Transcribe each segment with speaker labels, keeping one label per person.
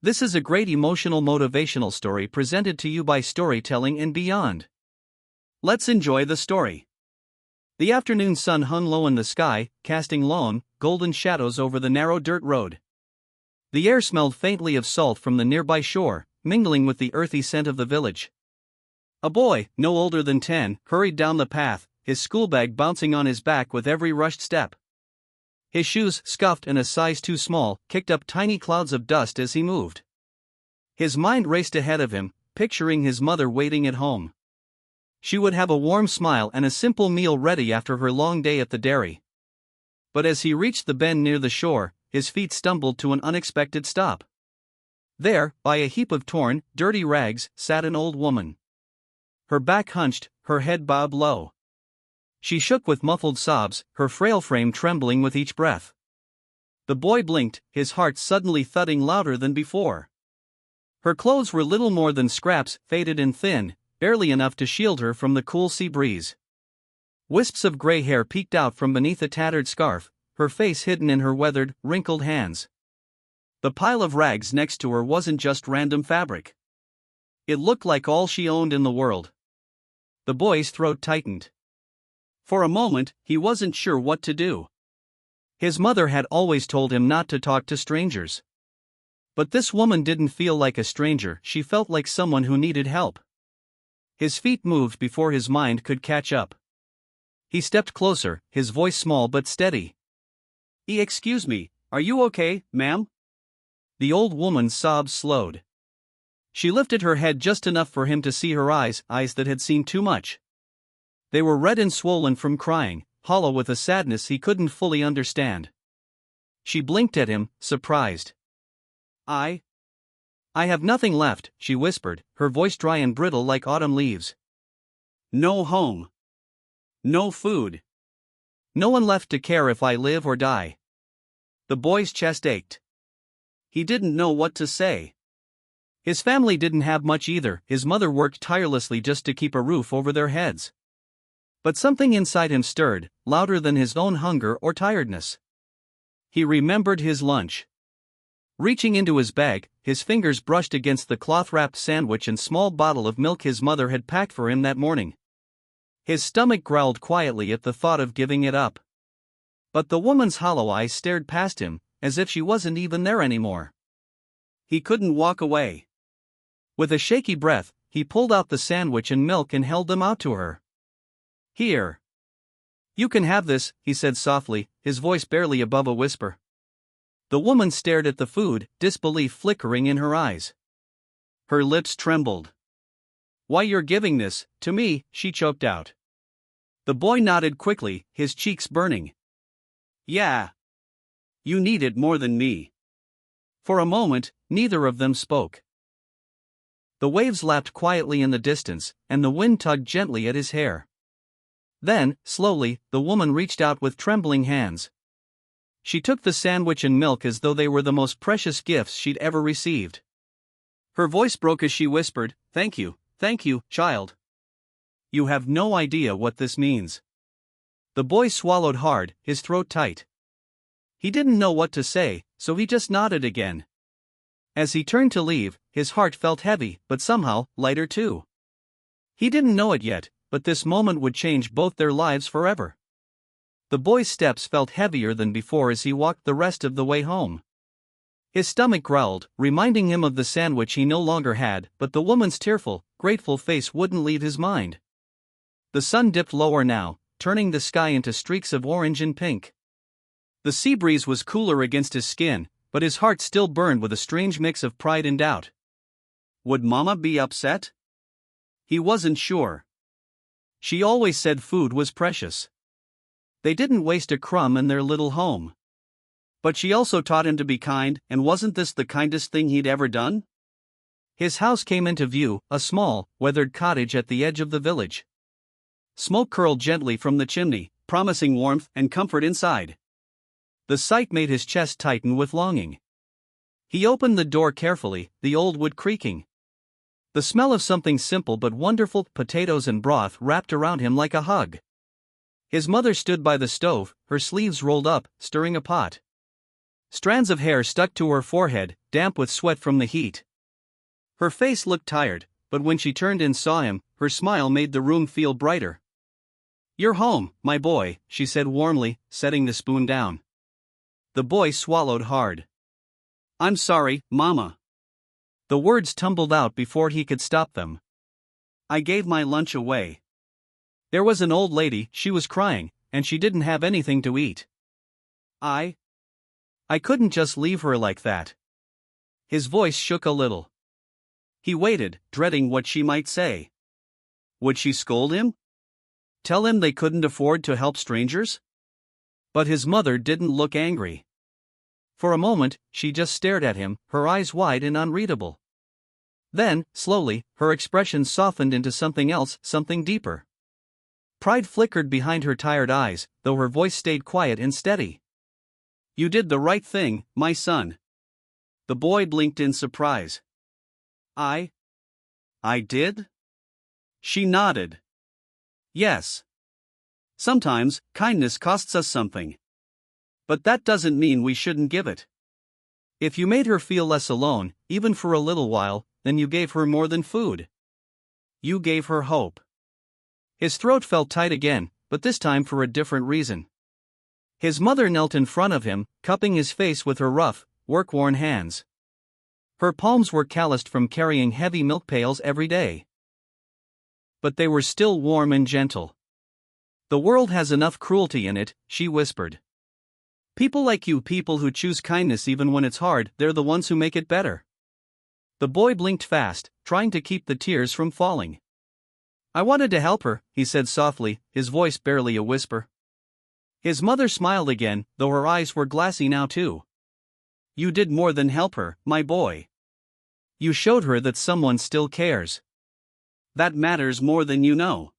Speaker 1: This is a great emotional motivational story presented to you by Storytelling and Beyond. Let's enjoy the story. The afternoon sun hung low in the sky, casting long, golden shadows over the narrow dirt road. The air smelled faintly of salt from the nearby shore, mingling with the earthy scent of the village. A boy, no older than 10, hurried down the path, his schoolbag bouncing on his back with every rushed step. His shoes, scuffed and a size too small, kicked up tiny clouds of dust as he moved. His mind raced ahead of him, picturing his mother waiting at home. She would have a warm smile and a simple meal ready after her long day at the dairy. But as he reached the bend near the shore, his feet stumbled to an unexpected stop. There, by a heap of torn, dirty rags, sat an old woman. Her back hunched, her head bowed low. She shook with muffled sobs, her frail frame trembling with each breath. The boy blinked, his heart suddenly thudding louder than before. Her clothes were little more than scraps, faded and thin, barely enough to shield her from the cool sea breeze. Wisps of gray hair peeked out from beneath a tattered scarf, her face hidden in her weathered, wrinkled hands. The pile of rags next to her wasn't just random fabric. It looked like all she owned in the world. The boy's throat tightened. For a moment, he wasn't sure what to do. His mother had always told him not to talk to strangers. But this woman didn't feel like a stranger, she felt like someone who needed help. His feet moved before his mind could catch up. He stepped closer, his voice small but steady. Excuse me, are you okay, ma'am?" The old woman's sobs slowed. She lifted her head just enough for him to see her eyes that had seen too much. They were red and swollen from crying, hollow with a sadness he couldn't fully understand. She blinked at him, surprised. I have nothing left," she whispered, her voice dry and brittle like autumn leaves. "No home. No food. No one left to care if I live or die." The boy's chest ached. He didn't know what to say. His family didn't have much either, his mother worked tirelessly just to keep a roof over their heads. But something inside him stirred, louder than his own hunger or tiredness. He remembered his lunch. Reaching into his bag, his fingers brushed against the cloth-wrapped sandwich and small bottle of milk his mother had packed for him that morning. His stomach growled quietly at the thought of giving it up. But the woman's hollow eyes stared past him, as if she wasn't even there anymore. He couldn't walk away. With a shaky breath, he pulled out the sandwich and milk and held them out to her. "Here. You can have this," he said softly, his voice barely above a whisper. The woman stared at the food, disbelief flickering in her eyes. Her lips trembled. "Why, you're giving this to me," she choked out. The boy nodded quickly, his cheeks burning. "Yeah. You need it more than me." For a moment, neither of them spoke. The waves lapped quietly in the distance, and the wind tugged gently at his hair. Then, slowly, the woman reached out with trembling hands. She took the sandwich and milk as though they were the most precious gifts she'd ever received. Her voice broke as she whispered, thank you, child. You have no idea what this means." The boy swallowed hard, his throat tight. He didn't know what to say, so he just nodded again. As he turned to leave, his heart felt heavy, but somehow, lighter too. He didn't know it yet, but this moment would change both their lives forever. The boy's steps felt heavier than before as he walked the rest of the way home. His stomach growled, reminding him of the sandwich he no longer had, but the woman's tearful, grateful face wouldn't leave his mind. The sun dipped lower now, turning the sky into streaks of orange and pink. The sea breeze was cooler against his skin, but his heart still burned with a strange mix of pride and doubt. Would Mama be upset? He wasn't sure. She always said food was precious. They didn't waste a crumb in their little home. But she also taught him to be kind, and wasn't this the kindest thing he'd ever done? His house came into view, a small, weathered cottage at the edge of the village. Smoke curled gently from the chimney, promising warmth and comfort inside. The sight made his chest tighten with longing. He opened the door carefully, the old wood creaking. The smell of something simple but wonderful, potatoes and broth, wrapped around him like a hug. His mother stood by the stove, her sleeves rolled up, stirring a pot. Strands of hair stuck to her forehead, damp with sweat from the heat. Her face looked tired, but when she turned and saw him, her smile made the room feel brighter. "You're home, my boy," she said warmly, setting the spoon down. The boy swallowed hard. "I'm sorry, Mama." The words tumbled out before he could stop them. "I gave my lunch away. There was an old lady, she was crying, and she didn't have anything to eat. I couldn't just leave her like that." His voice shook a little. He waited, dreading what she might say. Would she scold him? Tell him they couldn't afford to help strangers? But his mother didn't look angry. For a moment, she just stared at him, her eyes wide and unreadable. Then, slowly, her expression softened into something else, something deeper. Pride flickered behind her tired eyes, though her voice stayed quiet and steady. "You did the right thing, my son." The boy blinked in surprise. I did?" She nodded. "Yes. Sometimes, kindness costs us something. But that doesn't mean we shouldn't give it. If you made her feel less alone, even for a little while, then you gave her more than food. You gave her hope." His throat felt tight again, but this time for a different reason. His mother knelt in front of him, cupping his face with her rough, work-worn hands. Her palms were calloused from carrying heavy milk pails every day. But they were still warm and gentle. "The world has enough cruelty in it," she whispered. "People like you, people who choose kindness even when it's hard, they're the ones who make it better." The boy blinked fast, trying to keep the tears from falling. "I wanted to help her," he said softly, his voice barely a whisper. His mother smiled again, though her eyes were glassy now too. "You did more than help her, my boy. You showed her that someone still cares. That matters more than you know."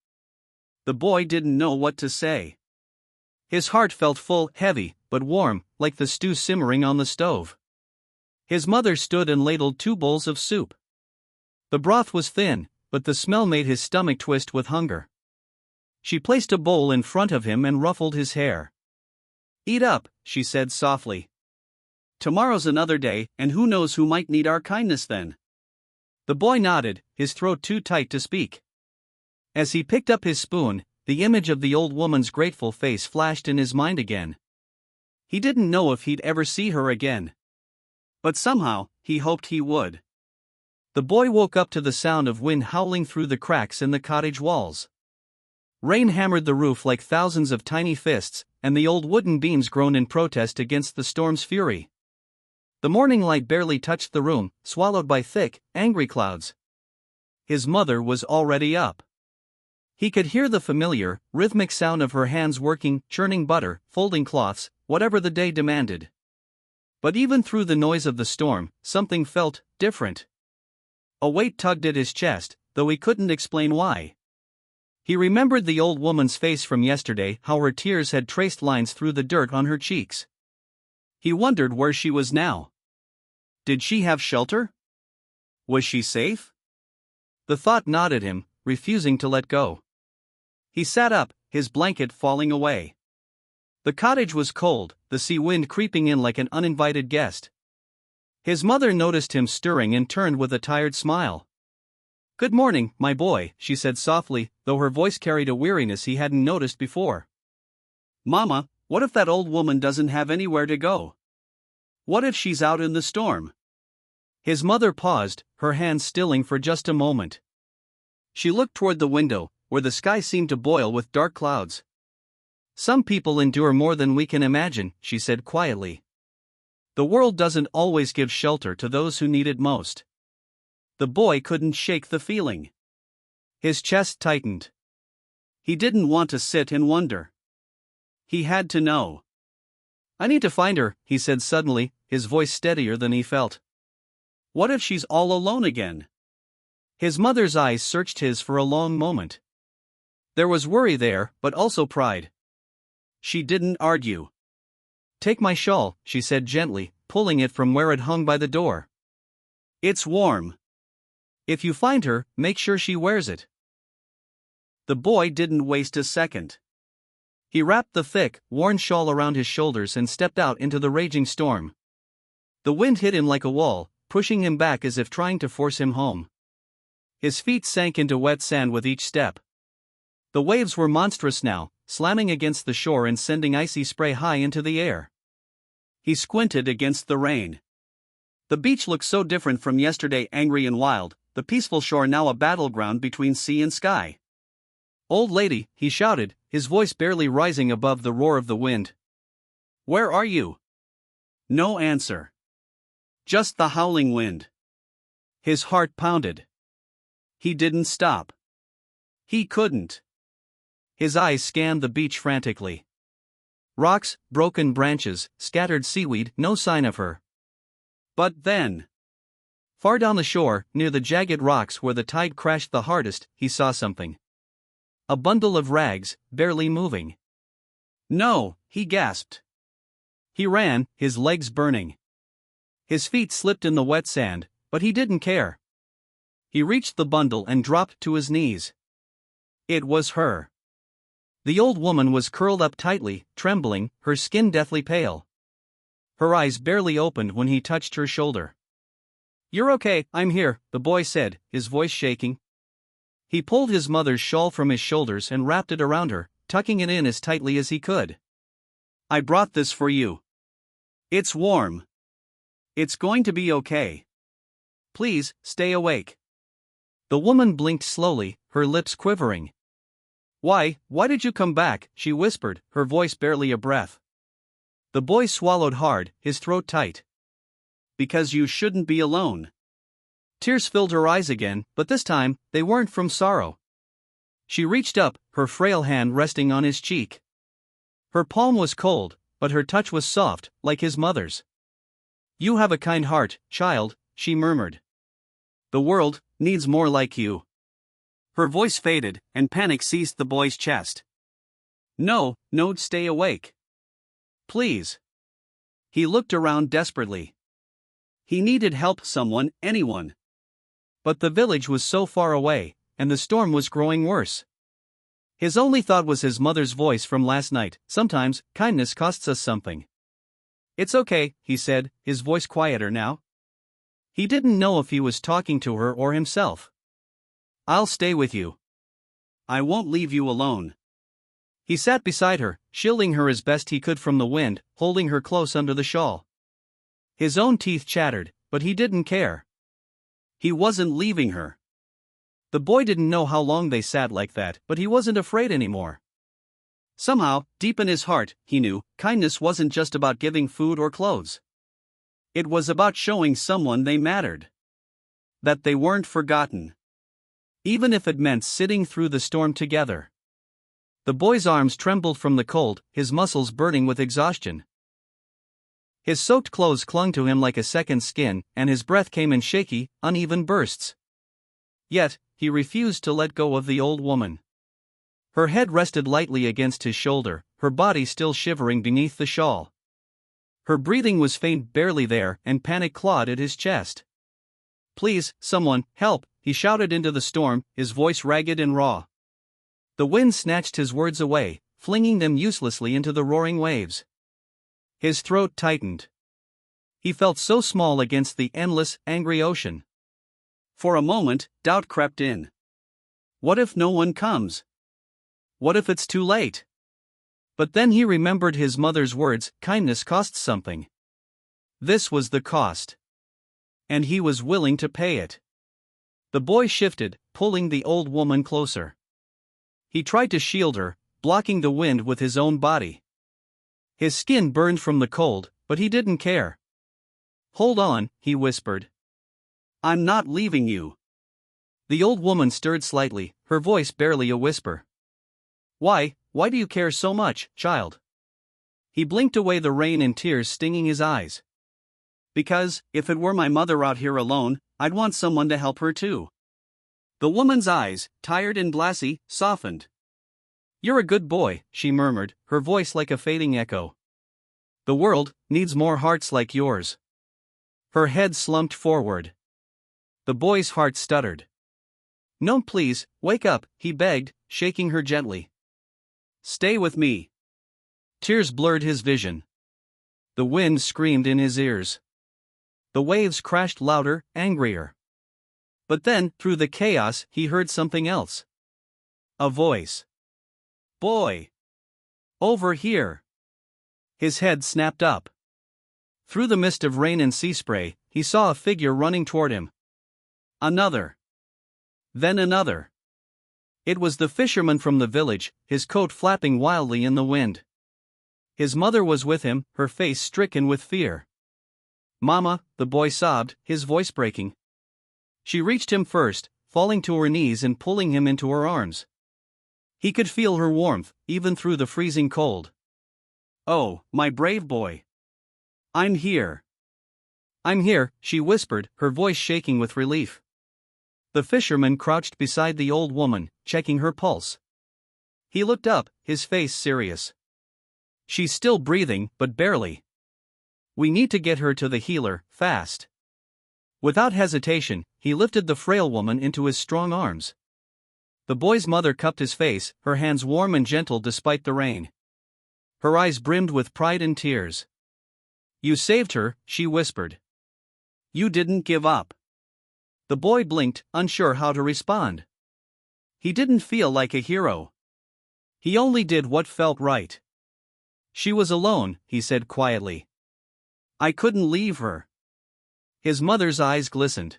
Speaker 1: The boy didn't know what to say. His heart felt full, heavy, but warm, like the stew simmering on the stove. His mother stood and ladled 2 bowls of soup. The broth was thin, but the smell made his stomach twist with hunger. She placed a bowl in front of him and ruffled his hair. "Eat up," she said softly. "Tomorrow's another day, and who knows who might need our kindness then." The boy nodded, his throat too tight to speak. As he picked up his spoon, the image of the old woman's grateful face flashed in his mind again. He didn't know if he'd ever see her again. But somehow, he hoped he would. The boy woke up to the sound of wind howling through the cracks in the cottage walls. Rain hammered the roof like thousands of tiny fists, and the old wooden beams groaned in protest against the storm's fury. The morning light barely touched the room, swallowed by thick, angry clouds. His mother was already up. He could hear the familiar, rhythmic sound of her hands working, churning butter, folding cloths, whatever the day demanded. But even through the noise of the storm, something felt different. A weight tugged at his chest, though he couldn't explain why. He remembered the old woman's face from yesterday, how her tears had traced lines through the dirt on her cheeks. He wondered where she was now. Did she have shelter? Was she safe? The thought gnawed at him, refusing to let go. He sat up, his blanket falling away. The cottage was cold, the sea wind creeping in like an uninvited guest. His mother noticed him stirring and turned with a tired smile. "Good morning, my boy," she said softly, though her voice carried a weariness he hadn't noticed before. "Mama, what if that old woman doesn't have anywhere to go? What if she's out in the storm?" His mother paused, her hands stilling for just a moment. She looked toward the window, where the sky seemed to boil with dark clouds. "Some people endure more than we can imagine," she said quietly. "The world doesn't always give shelter to those who need it most." The boy couldn't shake the feeling. His chest tightened. He didn't want to sit and wonder. He had to know. "I need to find her," he said suddenly, his voice steadier than he felt. "What if she's all alone again?" His mother's eyes searched his for a long moment. There was worry there, but also pride. She didn't argue. "Take my shawl," she said gently, pulling it from where it hung by the door. "It's warm. If you find her, make sure she wears it." The boy didn't waste a second. He wrapped the thick, worn shawl around his shoulders and stepped out into the raging storm. The wind hit him like a wall, pushing him back as if trying to force him home. His feet sank into wet sand with each step. The waves were monstrous now, slamming against the shore and sending icy spray high into the air. He squinted against the rain. The beach looked so different from yesterday, angry and wild, the peaceful shore now a battleground between sea and sky. "Old lady," he shouted, his voice barely rising above the roar of the wind. "Where are you?" No answer. Just the howling wind. His heart pounded. He didn't stop. He couldn't. His eyes scanned the beach frantically. Rocks, broken branches, scattered seaweed, no sign of her. But then, far down the shore, near the jagged rocks where the tide crashed the hardest, he saw something. A bundle of rags, barely moving. "No," he gasped. He ran, his legs burning. His feet slipped in the wet sand, but he didn't care. He reached the bundle and dropped to his knees. It was her. The old woman was curled up tightly, trembling, her skin deathly pale. Her eyes barely opened when he touched her shoulder. "You're okay, I'm here," the boy said, his voice shaking. He pulled his mother's shawl from his shoulders and wrapped it around her, tucking it in as tightly as he could. "I brought this for you. It's warm. It's going to be okay. Please, stay awake." The woman blinked slowly, her lips quivering. Why did you come back?" she whispered, her voice barely a breath. The boy swallowed hard, his throat tight. "Because you shouldn't be alone." Tears filled her eyes again, but this time, they weren't from sorrow. She reached up, her frail hand resting on his cheek. Her palm was cold, but her touch was soft, like his mother's. "You have a kind heart, child," she murmured. "The world needs more like you." Her voice faded, and panic seized the boy's chest. No, stay awake. Please." He looked around desperately. He needed help, someone, anyone. But the village was so far away, and the storm was growing worse. His only thought was his mother's voice from last night. "Sometimes, kindness costs us something." "It's okay," he said, his voice quieter now. He didn't know if he was talking to her or himself. "I'll stay with you. I won't leave you alone." He sat beside her, shielding her as best he could from the wind, holding her close under the shawl. His own teeth chattered, but he didn't care. He wasn't leaving her. The boy didn't know how long they sat like that, but he wasn't afraid anymore. Somehow, deep in his heart, he knew, kindness wasn't just about giving food or clothes. It was about showing someone they mattered. That they weren't forgotten. Even if it meant sitting through the storm together. The boy's arms trembled from the cold, his muscles burning with exhaustion. His soaked clothes clung to him like a second skin, and his breath came in shaky, uneven bursts. Yet, he refused to let go of the old woman. Her head rested lightly against his shoulder, her body still shivering beneath the shawl. Her breathing was faint, barely there, and panic clawed at his chest. "Please, someone, help," he shouted into the storm, his voice ragged and raw. The wind snatched his words away, flinging them uselessly into the roaring waves. His throat tightened. He felt so small against the endless, angry ocean. For a moment, doubt crept in. What if no one comes? What if it's too late? But then he remembered his mother's words, kindness costs something. This was the cost. And he was willing to pay it. The boy shifted, pulling the old woman closer. He tried to shield her, blocking the wind with his own body. His skin burned from the cold, but he didn't care. "Hold on," he whispered. "I'm not leaving you." The old woman stirred slightly, her voice barely a whisper. Why do you care so much, child?" He blinked away the rain and tears stinging his eyes. "Because, if it were my mother out here alone, I'd want someone to help her too." The woman's eyes, tired and glassy, softened. "You're a good boy," she murmured, her voice like a fading echo. "The world needs more hearts like yours." Her head slumped forward. The boy's heart stuttered. "No, please, wake up," he begged, shaking her gently. "Stay with me." Tears blurred his vision. The wind screamed in his ears. The waves crashed louder, angrier. But then, through the chaos, he heard something else. A voice. "Boy! Over here!" His head snapped up. Through the mist of rain and sea spray, he saw a figure running toward him. Another. Then another. It was the fisherman from the village, his coat flapping wildly in the wind. His mother was with him, her face stricken with fear. "Mama," the boy sobbed, his voice breaking. She reached him first, falling to her knees and pulling him into her arms. He could feel her warmth, even through the freezing cold. "Oh, my brave boy. I'm here. I'm here," she whispered, her voice shaking with relief. The fisherman crouched beside the old woman, checking her pulse. He looked up, his face serious. "She's still breathing, but barely. We need to get her to the healer, fast." Without hesitation, he lifted the frail woman into his strong arms. The boy's mother cupped his face, her hands warm and gentle despite the rain. Her eyes brimmed with pride and tears. "You saved her," she whispered. "You didn't give up." The boy blinked, unsure how to respond. He didn't feel like a hero. He only did what felt right. "She was alone," he said quietly. "I couldn't leave her." His mother's eyes glistened.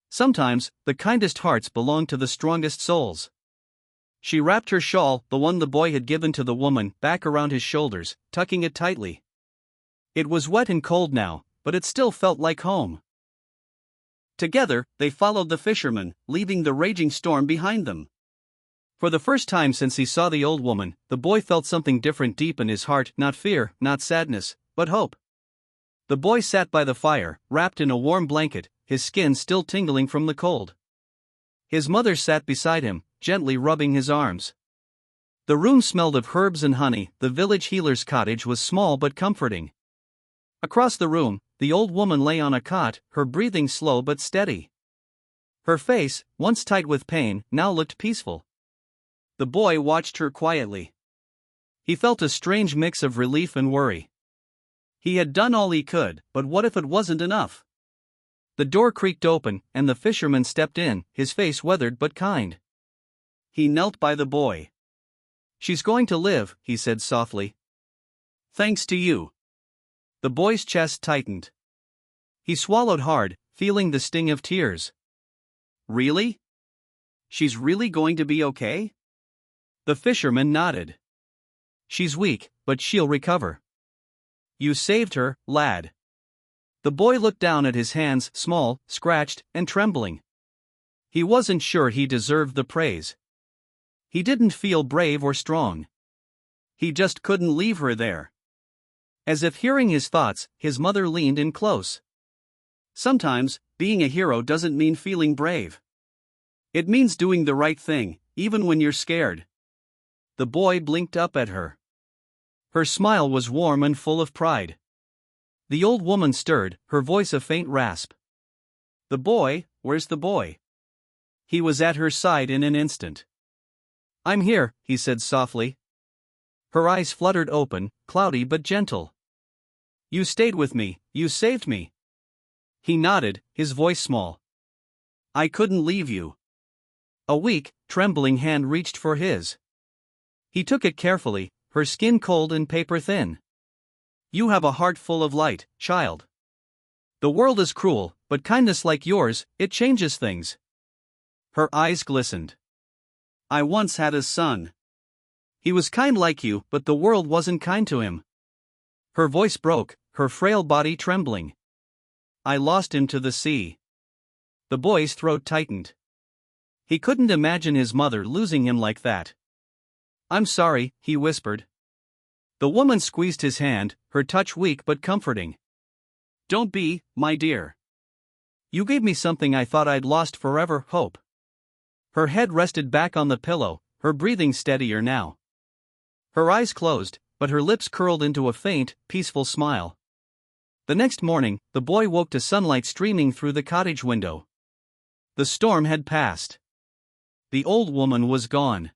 Speaker 1: Sometimes, the kindest hearts belong to the strongest souls. She wrapped her shawl, the one the boy had given to the woman, back around his shoulders, tucking it tightly. It was wet and cold now, but it still felt like home. Together, they followed the fisherman, leaving the raging storm behind them. For the first time since he saw the old woman, the boy felt something different deep in his heart, not fear, not sadness, but hope. The boy sat by the fire, wrapped in a warm blanket, his skin still tingling from the cold. His mother sat beside him, gently rubbing his arms. The room smelled of herbs and honey. The village healer's cottage was small but comforting. Across the room, the old woman lay on a cot, her breathing slow but steady. Her face, once tight with pain, now looked peaceful. The boy watched her quietly. He felt a strange mix of relief and worry. He had done all he could, but what if it wasn't enough? The door creaked open, and the fisherman stepped in, his face weathered but kind. He knelt by the boy. "She's going to live," he said softly. "Thanks to you." The boy's chest tightened. He swallowed hard, feeling the sting of tears. "Really? She's really going to be okay?" The fisherman nodded. "She's weak, but she'll recover." "You saved her, lad." The boy looked down at his hands, small, scratched, and trembling. He wasn't sure he deserved the praise. He didn't feel brave or strong. He just couldn't leave her there. As if hearing his thoughts, his mother leaned in close. "Sometimes, being a hero doesn't mean feeling brave. It means doing the right thing, even when you're scared." The boy blinked up at her. Her smile was warm and full of pride. The old woman stirred, her voice a faint rasp. "The boy, where's the boy?" He was at her side in an instant. "I'm here," he said softly. Her eyes fluttered open, cloudy but gentle. "You stayed with me, you saved me." He nodded, his voice small. "I couldn't leave you." A weak, trembling hand reached for his. He took it carefully, her skin cold and paper thin. "You have a heart full of light, child. The world is cruel, but kindness like yours, it changes things." Her eyes glistened. "I once had a son. He was kind like you, but the world wasn't kind to him." Her voice broke, her frail body trembling. "I lost him to the sea." The boy's throat tightened. He couldn't imagine his mother losing him like that. "I'm sorry," he whispered. The woman squeezed his hand, her touch weak but comforting. "Don't be, my dear. You gave me something I thought I'd lost forever, hope." Her head rested back on the pillow, her breathing steadier now. Her eyes closed, but her lips curled into a faint, peaceful smile. The next morning, the boy woke to sunlight streaming through the cottage window. The storm had passed. The old woman was gone.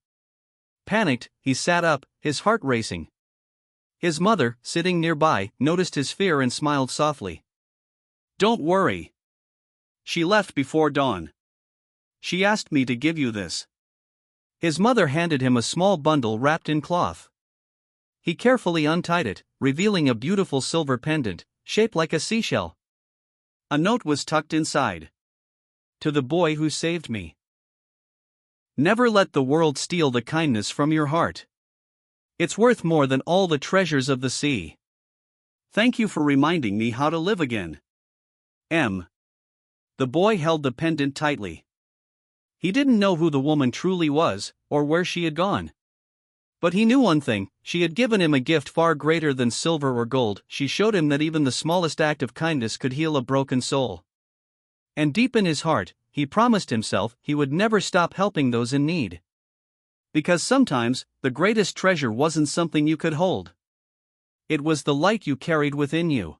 Speaker 1: Panicked, he sat up, his heart racing. His mother, sitting nearby, noticed his fear and smiled softly. Don't worry. She left before dawn. She asked me to give you this. His mother handed him a small bundle wrapped in cloth. He carefully untied it, revealing a beautiful silver pendant, shaped like a seashell. A note was tucked inside. To the boy who saved me. Never let the world steal the kindness from your heart. It's worth more than all the treasures of the sea. Thank you for reminding me how to live again. M. The boy held the pendant tightly. He didn't know who the woman truly was, or where she had gone. But he knew one thing: she had given him a gift far greater than silver or gold. She showed him that even the smallest act of kindness could heal a broken soul. And deep in his heart, he promised himself he would never stop helping those in need. Because sometimes, the greatest treasure wasn't something you could hold. It was the light you carried within you.